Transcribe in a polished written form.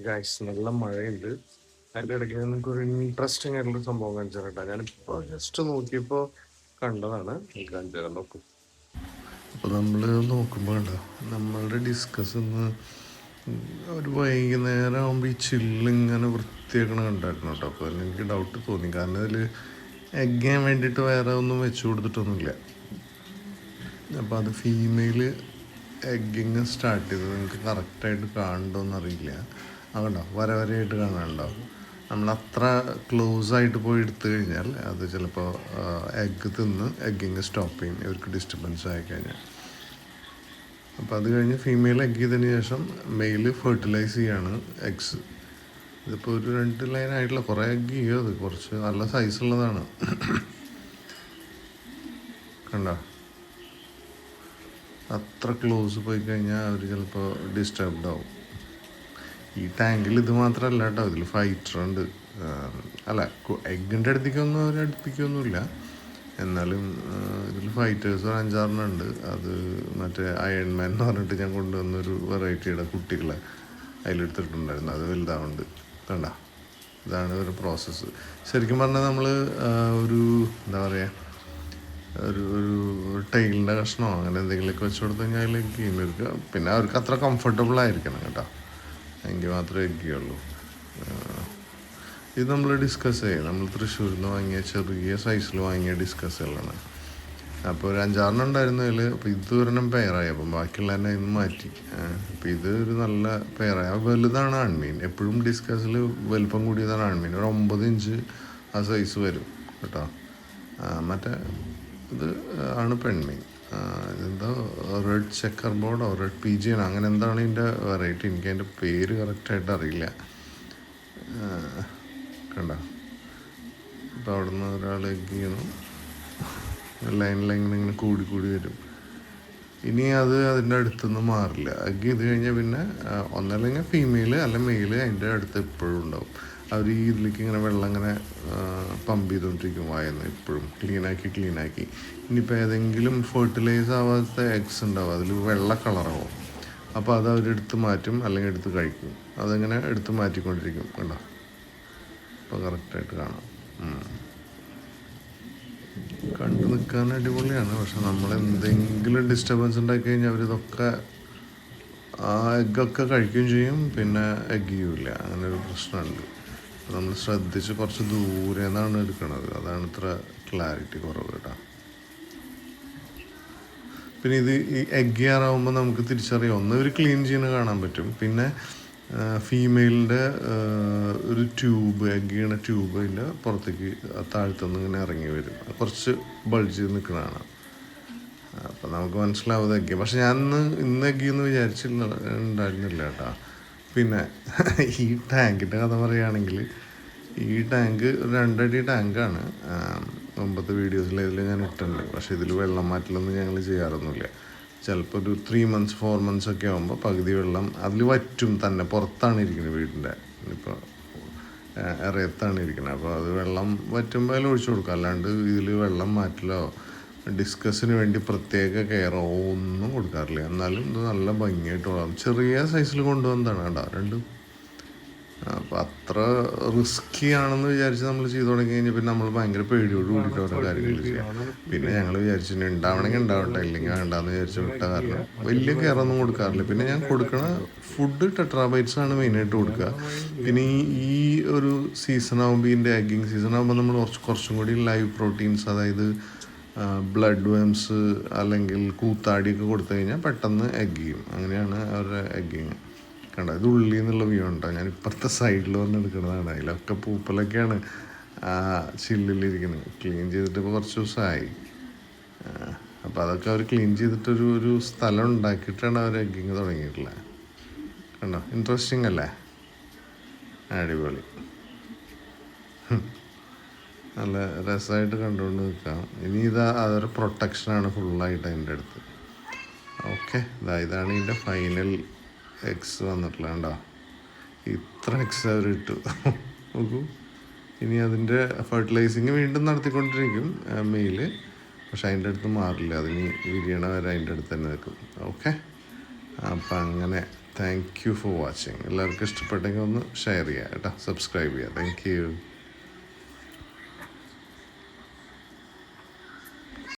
Guys നല്ല മഴയുണ്ട്. അതിൻ്റെ ഇടയ്ക്ക് നിങ്ങൾക്ക് ഒരു ഇൻട്രസ്റ്റിംഗ് ആയിട്ടുള്ള സംഭവം കാണിച്ചു തരട്ടെ. ഞാനിപ്പോൾ ജസ്റ്റ് നോക്കിയപ്പോൾ കണ്ടതാണ്. ഈ കാണിച്ചു തരാം, നോക്കൂ. അപ്പോൾ നമ്മൾ നോക്കുമ്പോൾ കണ്ടോ, നമ്മളുടെ ഡിസ്കസ് ഇന്ന് ഒരു വൈകുന്നേരം ആകുമ്പോൾ ഈ ചില്ലിങ്ങനെ വൃത്തിയാക്കണം കണ്ടായിരുന്നു കേട്ടോ. അപ്പോൾ അതിൽ എനിക്ക് ഡൗട്ട് തോന്നി, കാരണം ഇതിൽ എഗ് ചെയ്യാൻ വേണ്ടിയിട്ട് വേറെ ഒന്നും വെച്ച് കൊടുത്തിട്ടൊന്നുമില്ല. അപ്പോൾ അത് ഫീമെയിൽ എഗ്ഗിങ് സ്റ്റാർട്ട് ചെയ്തത് നിങ്ങൾക്ക് കറക്റ്റായിട്ട് കാണണ്ടോയെന്ന് അറിയില്ല. അതുകൊണ്ടോ വര വരയായിട്ട് കാണാനുണ്ടോ? നമ്മൾ അത്ര ക്ലോസ് ആയിട്ട് പോയി എടുത്തു കഴിഞ്ഞാൽ അത് ചിലപ്പോൾ എഗ്ഗ് തിന്ന് എഗ്ഗിങ് സ്റ്റോപ്പ് ചെയ്യും, ഇവർക്ക് ഡിസ്റ്റർബൻസ് ആയി കഴിഞ്ഞാൽ. അപ്പോൾ അത് കഴിഞ്ഞ് ഫീമെയിൽ എഗ്ഗ് ചെയ്തതിന് ശേഷം മെയിൽ ഫെർട്ടിലൈസ് ചെയ്യാണ് എഗ്സ്. ഇതിപ്പോൾ ഒരു 2 ലൈൻ ആയിട്ടുള്ള കുറേ എഗ്ഗ് ചെയ്യും. അത് കുറച്ച് നല്ല സൈസുള്ളതാണ്. കണ്ടോ, അത്ര ക്ലോസ് പോയി കഴിഞ്ഞാൽ അവർ ചിലപ്പോൾ ഡിസ്റ്റർബ്ഡ് ആവും. ഈ ടാങ്കിൽ ഇത് മാത്രമല്ല കേട്ടോ, ഇതിൽ ഫൈറ്റർ ഉണ്ട്. അല്ല, എഗ്ഗിൻ്റെ അടുത്തേക്കൊന്നും അവർ അടുപ്പിക്കൊന്നുമില്ല. എന്നാലും ഇതിൽ ഫൈറ്റേഴ്സ് ഒരു 5-6 ഉണ്ട്. അത് മറ്റേ അയൺമാൻ എന്ന് പറഞ്ഞിട്ട് ഞാൻ കൊണ്ടുവന്നൊരു വെറൈറ്റിയുടെ കുട്ടികളെ അതിലെടുത്തിട്ടുണ്ടായിരുന്നു. അത് വലുതാവുന്നുണ്ട്. കണ്ട, ഇതാണ് ഒരു പ്രോസസ്സ്. ശരിക്കും പറഞ്ഞാൽ നമ്മൾ ഒരു എന്താ പറയുക, ഒരു ടൈലിൻ്റെ കഷ്ണമോ അങ്ങനെ എന്തെങ്കിലുമൊക്കെ വെച്ച് കൊടുത്തു കഴിഞ്ഞാൽ അതിലേക്ക് ഗെയിമിർക്ക്. പിന്നെ അവർക്ക് അത്ര കംഫർട്ടബിൾ ആയിരിക്കണം കേട്ടോ, എങ്കിൽ മാത്രമേ എഗ്ഗുള്ളൂ. ഇത് നമ്മൾ ഡിസ്കസ് ചെയ്യും. നമ്മൾ തൃശ്ശൂരിൽ നിന്ന് വാങ്ങിയ ചെറിയ സൈസിൽ വാങ്ങിയ ഡിസ്കസുകളാണ്. അപ്പോൾ ഒരു 5-6 ഉണ്ടായിരുന്നതിൽ അപ്പോൾ ഇത് ഒരെണ്ണം പെയറായി. അപ്പം ബാക്കിയുള്ള തന്നെ ഇന്ന് മാറ്റി. അപ്പോൾ ഇത് ഒരു നല്ല പെയറായി. വലുതാണ് ആൺമീൻ. എപ്പോഴും ഡിസ്കസിൽ വലുപ്പം കൂടിയതാണ് ആൺമീൻ. ഒരു 9 ഇഞ്ച് ആ സൈസ് വരും കേട്ടോ. മറ്റേ ഇത് ആണ് പെൺമീൻ. ഇതെന്താ റെഡ് ചെക്കർ ബോർഡോ റെഡ് PG ആണോ അങ്ങനെ എന്താണ് ഇതിൻ്റെ വെറൈറ്റി. എനിക്ക് അതിൻ്റെ പേര് കറക്റ്റായിട്ട് അറിയില്ല. കണ്ട, അപ്പോൾ അവിടെ നിന്ന് ഒരാൾ എഗ്ഗ് ചെയ്യണം. ലൈനിങ്ങനെ കൂടി കൂടി വരും. ഇനി അത് അതിൻ്റെ അടുത്തൊന്നും മാറില്ല. എഗ്ഗ് ചെയ്ത് കഴിഞ്ഞാൽ പിന്നെ ഒന്നല്ലെങ്കിൽ ഫീമെയിൽ അല്ല മെയിൽ അതിൻ്റെ അടുത്ത് എപ്പോഴും ഉണ്ടാവും. അവർ ഈ ഇതിലേക്ക് ഇങ്ങനെ വെള്ളം ഇങ്ങനെ പമ്പ് ചെയ്തുകൊണ്ടിരിക്കും വായന്ന് എപ്പോഴും ക്ലീനാക്കി. ഇനിയിപ്പോൾ ഏതെങ്കിലും ഫെർട്ടിലൈസ് ആവാത്ത എഗ്സ് ഉണ്ടാവും, അതിൽ വെള്ള കളറാവും. അപ്പോൾ അത് അവരെടുത്ത് മാറ്റും, അല്ലെങ്കിൽ എടുത്ത് കഴിക്കും. അതങ്ങനെ എടുത്ത് മാറ്റിക്കൊണ്ടിരിക്കും. കണ്ടോ, ഇപ്പോൾ കറക്റ്റായിട്ട് കാണാം. കണ്ടു നിൽക്കാൻ അടിപൊളിയാണ്. പക്ഷെ നമ്മൾ എന്തെങ്കിലും ഡിസ്റ്റർബൻസ് ഉണ്ടാക്കി കഴിഞ്ഞാൽ അവരിതൊക്കെ ആ എഗ്ഗൊക്കെ കഴിക്കുകയും ചെയ്യും, പിന്നെ എഗ്ഗ് ചെയ്യൂല. അങ്ങനെ ഒരു പ്രശ്നമുണ്ട്. നമ്മൾ ശ്രദ്ധിച്ച് കുറച്ച് ദൂരെ നിന്നാണ് എടുക്കുന്നത്. അതാണ് ഇത്ര ക്ലാരിറ്റി കുറവ് കേട്ടോ. പിന്നെ ഇത് ഈ എഗ്ഗ് ചെയ്യാറാവുമ്പോൾ നമുക്ക് തിരിച്ചറിയാം. ഒന്ന് ഒരു ക്ലീൻ ചെയ്യുന്ന കാണാൻ പറ്റും. പിന്നെ ഫീമെയിലിൻ്റെ ഒരു ട്യൂബ്, എഗ്ഗ് ചെയ്യണ ട്യൂബ് അതിൻ്റെ പുറത്തേക്ക് താഴ്ത്തുനിന്ന് ഇങ്ങനെ ഇറങ്ങി വരും. കുറച്ച് ബൾജ് ചെയ്ത് നിൽക്കുന്നതാണ്. അപ്പം നമുക്ക് മനസ്സിലാവും എഗ്ഗ്. പക്ഷെ ഞാൻ ഇന്ന് എഗ്ഗ് ചെയ്യുമെന്ന് വിചാരിച്ചിട്ടുണ്ടായിരുന്നില്ല കേട്ടോ. പിന്നെ ഈ ടാങ്കിൻ്റെ കഥ പറയുകയാണെങ്കിൽ, ഈ ടാങ്ക് 2 അടി ടാങ്കാണ്. മുമ്പത്തെ വീഡിയോസിൽ ഇതിൽ ഞാൻ ഇട്ടുണ്ട്. പക്ഷേ ഇതിൽ വെള്ളം മാറ്റലൊന്നും ഞങ്ങൾ ചെയ്യാറൊന്നുമില്ല. ചിലപ്പോൾ ഒരു 3 months 4 months ഒക്കെ ആകുമ്പോൾ പകുതി വെള്ളം അതിൽ വറ്റും തന്നെ. പുറത്താണ് ഇരിക്കുന്നത്, വീടിൻ്റെ ഇപ്പോൾ ഇറയത്താണ് ഇരിക്കുന്നത്. അപ്പോൾ അത് വെള്ളം വറ്റുമ്പോൾ അതിൽ ഒഴിച്ചു കൊടുക്കുക. അല്ലാണ്ട് ഇതിൽ വെള്ളം മാറ്റലോ ഡിസ്കസിന് വേണ്ടി പ്രത്യേക കെയറോ ഒന്നും കൊടുക്കാറില്ല. എന്നാലും ഇത് നല്ല ഭംഗിയായിട്ട് വളരും. ചെറിയ സൈസിൽ കൊണ്ടുവന്നതാണ് കേട്ടോ രണ്ടും. അപ്പോൾ അത്ര റിസ്ക്കി ആണെന്ന് വിചാരിച്ച് നമ്മൾ ചെയ്തു തുടങ്ങി കഴിഞ്ഞാൽ പിന്നെ നമ്മൾ ഭയങ്കര പേടിയോട് കൂടിയിട്ട് ഓരോ കാര്യങ്ങൾ ചെയ്യാം. പിന്നെ ഞങ്ങൾ വിചാരിച്ചു ഉണ്ടാവണമെങ്കിൽ ഉണ്ടാവട്ടെ, ഇല്ലെങ്കിൽ വേണ്ടാന്ന് വിചാരിച്ച് വിട്ട കാരണം വലിയ കെയറൊന്നും കൊടുക്കാറില്ല. പിന്നെ ഞാൻ കൊടുക്കണ ഫുഡ് ടെട്രാബൈറ്റ്സ് ആണ് മെയിനായിട്ട് കൊടുക്കുക. പിന്നെ ഈ ഒരു സീസൺ ആകുമ്പോൾ, ഇതിൻ്റെ എഗ്ഗിങ് സീസൺ ആകുമ്പോൾ നമ്മൾ കുറച്ചും കൂടി ലൈവ് പ്രോട്ടീൻസ്, അതായത് ബ്ലഡ് വേംസ് അല്ലെങ്കിൽ കൂത്താടിയൊക്കെ കൊടുത്തു കഴിഞ്ഞാൽ പെട്ടെന്ന് എഗ്ഗ് ചെയ്യും. അങ്ങനെയാണ് അവരുടെ എഗ്ഗിങ്. കണ്ട, ഇത് ഉള്ളിൽ നിന്നുള്ള വ്യൂ ഉണ്ടോ? ഞാൻ ഇപ്പുറത്തെ സൈഡിൽ വന്ന് എടുക്കുന്നതാണ്. അതിലൊക്കെ പൂപ്പലൊക്കെയാണ് ചില്ലിലിരിക്കുന്നത്. ക്ലീൻ ചെയ്തിട്ട് ഇപ്പോൾ കുറച്ച് ദിവസമായി. അപ്പോൾ അതൊക്കെ അവർ ക്ലീൻ ചെയ്തിട്ടൊരു സ്ഥലം ഉണ്ടാക്കിയിട്ടാണ് അവർ എഗ്ഗിങ് തുടങ്ങിയിട്ടുള്ളത്. കണ്ടോ, ഇൻട്രസ്റ്റിംഗ് അല്ലേ? അടിപൊളി, നല്ല രസമായിട്ട് കണ്ടുകൊണ്ട് നിൽക്കാം. ഇനി അതൊരു പ്രൊട്ടക്ഷനാണ് ഫുള്ളായിട്ട് അതിൻ്റെ അടുത്ത്. ഓക്കെ, ഇതാണ് ഇതിൻ്റെ ഫൈനൽ എഗ്സ് വന്നിട്ടുള്ള. കണ്ടോ, ഇത്ര എഗ്സ് അവർ ഇട്ടു നോക്കൂ. ഇനി അതിൻ്റെ ഫെർട്ടിലൈസിങ് വീണ്ടും നടത്തിക്കൊണ്ടിരിക്കും മെയിൽ. പക്ഷെ അതിൻ്റെ അടുത്ത് മാറില്ല. അതിന് വിരിയണ വരെ അതിൻ്റെ അടുത്ത് തന്നെ നിൽക്കും. ഓക്കെ, അപ്പം അങ്ങനെ താങ്ക് യു ഫോർ വാച്ചിങ്. എല്ലാവർക്കും ഇഷ്ടപ്പെട്ടെങ്കിൽ ഒന്ന് ഷെയർ ചെയ്യുക കേട്ടോ, സബ്സ്ക്രൈബ് ചെയ്യുക. Thank you.